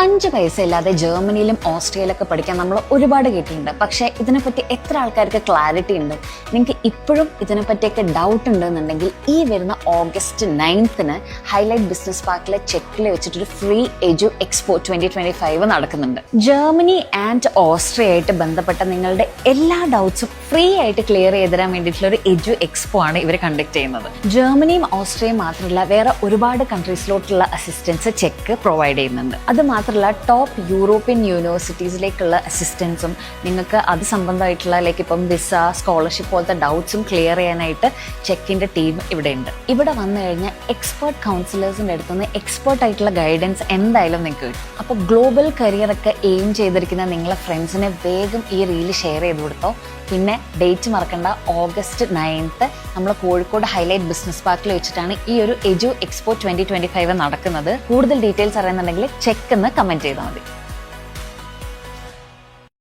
5 പൈസ ഇല്ലാതെ ജർമ്മനിയിലും ഓസ്ട്രിയയിലൊക്കെ പഠിക്കാൻ നമ്മൾ ഒരുപാട് കേട്ടിട്ടുണ്ട്. പക്ഷേ ഇതിനെപ്പറ്റി എത്ര ആൾക്കാർക്ക് ക്ലാരിറ്റി ഉണ്ട്? നിങ്ങൾക്ക് ഇപ്പോഴും ഇതിനെപ്പറ്റിയൊക്കെ ഡൗട്ട് ഉണ്ടെന്നുണ്ടെങ്കിൽ ഈ വരുന്ന ഓഗസ്റ്റ് 9 ഹൈലൈറ്റ് ബിസിനസ് പാർക്കിലെ ചെക്കിൽ വെച്ചിട്ടൊരു ഫ്രീ എജു എക്സ്പോ 2025 നടക്കുന്നുണ്ട്. ജർമ്മനി ആൻഡ് ഓസ്ട്രിയ ആയിട്ട് ബന്ധപ്പെട്ട നിങ്ങളുടെ എല്ലാ ഡൗട്ട്സും ഫ്രീ ആയിട്ട് ക്ലിയർ ചെയ്ത് തരാൻ വേണ്ടിയിട്ടുള്ള ഒരു എജു എക്സ്പോ ആണ് ഇവർ കണ്ടക്ട് ചെയ്യുന്നത്. ജർമ്മനിയും ഓസ്ട്രിയയും മാത്രമല്ല വേറെ ഒരുപാട് കൺട്രീസിലോട്ടുള്ള അസിസ്റ്റൻസ് ചെക്ക് പ്രൊവൈഡ് ചെയ്യുന്നുണ്ട്. അത് മാത്രമല്ല ടോപ്പ് യൂറോപ്യൻ യൂണിവേഴ്സിറ്റീസിലേക്കുള്ള അസിസ്റ്റൻസും നിങ്ങൾക്ക് അത് സംബന്ധമായിട്ടുള്ള ഇപ്പം വിസ, സ്കോളർഷിപ്പ് പോലത്തെ ഡൗട്ട്സും ക്ലിയർ ചെയ്യാനായിട്ട് ചെക്കിന്റെ ടീം ഇവിടെ ഉണ്ട്. ഇവിടെ വന്നു കഴിഞ്ഞാൽ എക്സ്പേർട്ട് കൗൺസിലേഴ്സിന്റെ അടുത്തുനിന്ന് എക്സ്പേർട്ട് ആയിട്ടുള്ള ഗൈഡൻസ് എന്തായാലും നിങ്ങൾക്ക് കിട്ടും. അപ്പോൾ ഗ്ലോബൽ കരിയർ ഒക്കെ എയിം ചെയ്തിരിക്കുന്ന നിങ്ങളെ ഫ്രണ്ട്സിനെ വേഗം ഈ റീല് ഷെയർ ചെയ്ത് കൊടുത്തോ. പിന്നെ ഡേറ്റ് മറക്കണ്ട, ഓഗസ്റ്റ് 9 നമ്മൾ കോഴിക്കോട് ഹൈലൈറ്റ് ബിസിനസ് പാർക്കിൽ വെച്ചിട്ടാണ് ഈ ഒരു എജു എക്സ്പോ 2025 നടക്കുന്നത്. കൂടുതൽ ഡീറ്റെയിൽസ് അറിയുന്നുണ്ടെങ്കിൽ ചെക്ക് എന്ന് കമന്റ് ചെയ്താൽ മതി.